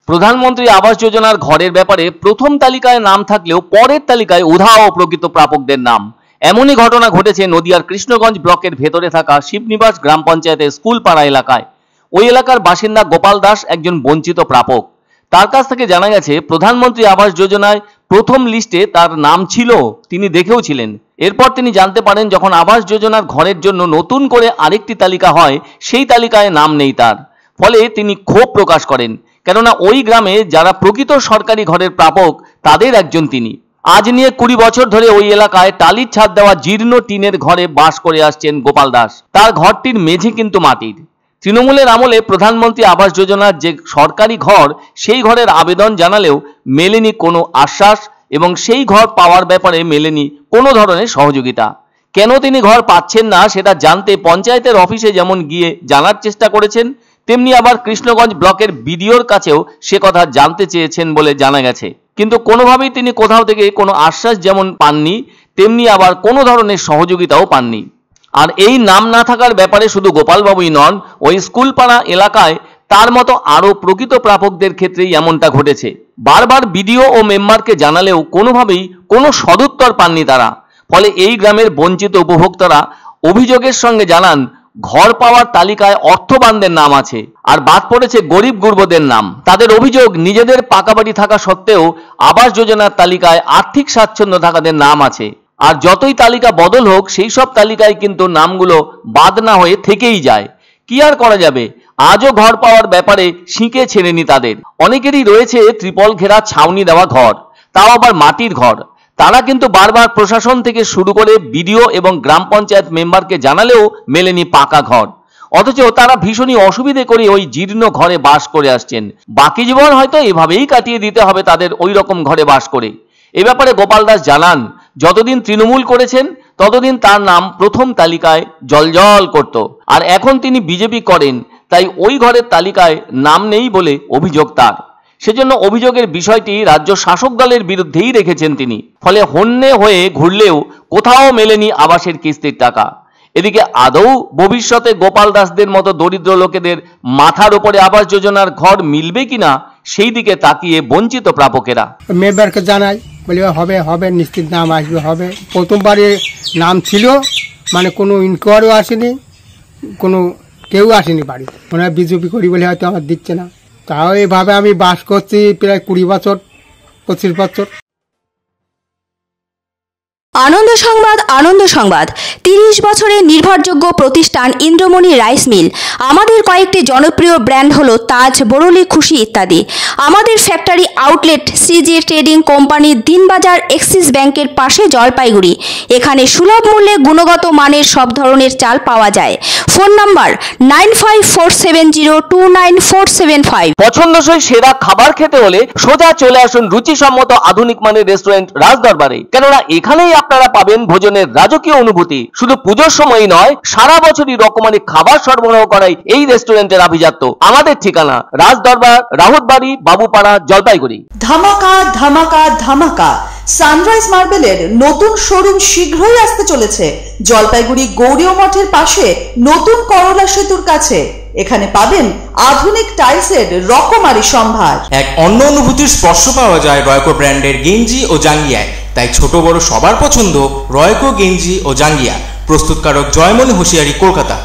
প্রধানমন্ত্রী আবাস যোজনার ঘরের ব্যাপারে প্রথম তালিকায় নাম থাকলেও পরের তালিকায় উধাও প্রকৃত প্রাপকদের নাম। এমনই ঘটনা ঘটেছে নদিয়ার কৃষ্ণগঞ্জ ব্লকের ভেতরে থাকা শিবনিবাস গ্রাম পঞ্চায়েতের স্কুলপাড়া এলাকায়। ওই এলাকার বাসিন্দা গোপাল দাস একজন বঞ্চিত প্রাপক। তার কাছ থেকে জানা গেছে প্রধানমন্ত্রী আবাস যোজনায় প্রথম লিস্টে তার নাম ছিল, তিনি দেখেও ছিলেন। এরপর তিনি জানতে পারেন যখন আবাস যোজনার ঘরের জন্য নতুন করে আরেকটি তালিকা হয়, সেই তালিকায় নাম নেই তার। ফলে তিনি ক্ষোভ প্রকাশ করেন, কেননা ওই গ্রামে যারা প্রকৃত সরকারি ঘরের প্রাপক তাদের একজন তিনি। আজ নিয়ে 20 বছর ধরে ওই এলাকায় টালির ছাদ দেওয়া জীর্ণ টিনের ঘরে বাস করে আসছেন গোপাল দাস। তার ঘরটির মেঝে কিন্তু মাটির। তৃণমূলের আমলে প্রধানমন্ত্রী আবাস যোজনার যে সরকারি ঘর, সেই ঘরের আবেদন জানালেও মেলেনি কোনো আশ্বাস এবং সেই ঘর পাওয়ার ব্যাপারে মেলেনি কোনো ধরনের সহযোগিতা। কেন তিনি ঘর পাচ্ছেন না সেটা জানতে পঞ্চায়েতের অফিসে যেমন গিয়ে জানার চেষ্টা করেছেন, তেমনি আবার কৃষ্ণগঞ্জ ব্লকের বিডিওর কাছেও সে কথা জানতে চেয়েছেন বলে জানা গেছে। কিন্তু কোনোভাবেই তিনি কোথাও থেকে কোনো আশ্বাস যেমন পাননি, তেমনি আবার কোনো ধরনের সহযোগিতাও পাননি। আর এই নাম না থাকার ব্যাপারে শুধু গোপালবাবুই নন, ওই স্কুলপাড়া এলাকায় তার মতো আরও প্রকৃত প্রাপকদের ক্ষেত্রেই এমনটা ঘটেছে। বারবার বিডিও ও মেম্বারকে জানালেও কোনোভাবেই কোনো সদুত্তর পাননি তারা। ফলে এই গ্রামের বঞ্চিত উপভোক্তারা অভিযোগের সঙ্গে জানান, ঘর পাওয়ার তালিকায় অর্থবানদের নাম আছে আর বাদ পড়েছে গরিব গুরবদের নাম। তাদের অভিযোগ, নিজেদের পাকা বাড়ি থাকা সত্ত্বেও আবাস যোজনার তালিকায় আর্থিক স্বাচ্ছন্দ্য থাকাদের নাম আছে। আর যতই তালিকা বদল হোক, সেই সব তালিকায় কিন্তু নামগুলো বাদ না হয়ে থেকেই যায়। কি আর করা যাবে, আজও ঘর পাওয়ার ব্যাপারে শিঁকে ছেড়েনি তাদের। অনেকেরই রয়েছে ত্রিপল ঘেরা ছাউনি দেওয়া ঘর, তাও আবার মাটির ঘর। তারা কিন্তু বারবার প্রশাসন থেকে শুরু করে বিডিও এবং গ্রাম পঞ্চায়েত মেম্বারকে জানালেও মেলেনি পাকা ঘর। অথচ তারা ভীষণই অসুবিধে করে ওই জীর্ণ ঘরে বাস করে আসছেন। বাকি জীবন হয়তো এভাবেই কাটিয়ে দিতে হবে তাদের ওই রকম ঘরে বাস করে। এ ব্যাপারে গোপাল দাস জানান, যতদিন তৃণমূল করেছেন ততদিন তার নাম প্রথম তালিকায় জলজল করত, আর এখন তিনি বিজেপি করেন, তাই ওই ঘরের তালিকায় নাম নেই বলে অভিযোগ তার। সেজন্য অভিযোগের বিষয়টি রাজ্য শাসক দলের বিরুদ্ধেই রেখেছেন তিনি। ফলে হন্যে হয়ে ঘুরলেও কোথাও মেলেনি আবাসের কিস্তির টাকা। এদিকে আদৌ ভবিষ্যতে গোপাল দাসদের মতো দরিদ্র লোকেদের মাথার উপরে আবাস যোজনার ঘর মিলবে কিনা, সেই দিকে তাকিয়ে বঞ্চিত প্রাপকেরা। মেম্বারকে জানাই, বলি হবে হবে নিশ্চিত নাম আসবে, হবে। প্রথমবারে নাম ছিল, মানে কোনো ইনকোয়ারিও আসেনি, কোনো কেউ আসেনি বাড়ি। মনে হয় বিজেপি করি বলে হয়তো আমার দিচ্ছে না। তাও এভাবে আমি বাস করছি প্রায় 20 বছর, 25 বছর। আনন্দ সংবাদ, আনন্দ সংবাদ। 30 বছরের নির্ভরযোগ্য প্রতিষ্ঠান ইন্দ্রমণি রাইস মিল। আমাদের কয়েকটি জনপ্রিয় ব্র্যান্ড হলো তাজ, বরলি, খুশি ইত্যাদি। আমাদের factory outlet CG trading company, Dinbazar, axis ব্যাংকের পাশে, জলপাইগুড়ি। এখানে সুলভ মূল্যে গুণগত মানের সব ধরনের চাল পাওয়া যায়। Phone number 9547029475। পছন্দসই সেরা খাবার খেতে হলে সোজা চলে আসুন রুচিসম্মত আধুনিক মানের রেস্টুরেন্ট রাজদরবারে। কেননা এখানেই আপনারা পাবেন ভোজনের রাজকীয় অনুভূতি। শুধু পুজোর সময়ই নয়, সারা বছরই রকমারি খাবার সরবরাহ করাই এই রেস্টুরেন্টের আভিজাত্য। আমাদের ঠিকানা রাজদরবার, রাহুতবাড়ি, বাবুপাড়া, জলপাইগুড়ি। ধামাকা ধামাকা ধামাকা! সানরাইজ মার্বেলের নতুন শোরুম শীঘ্রই আসতে চলেছে জলপাইগুড়ি গৌরীয় মঠের পাশে, নতুন করলা সেতুর কাছে। এখানে পাবেন আধুনিক টাইলসের রকমারি সম্ভার। এক অন্য অনুভূতির স্পর্শ পাওয়া যায় রয়কো ব্র্যান্ডের গেঞ্জি ও জাঙ্গিয়ায়। তাই ছোট বড় সবার পছন্দ রয়কো গেঞ্জি ও জাঙ্গিয়া। প্রস্তুতকারক জয়মনি হোশিয়ারি, কলকাতা।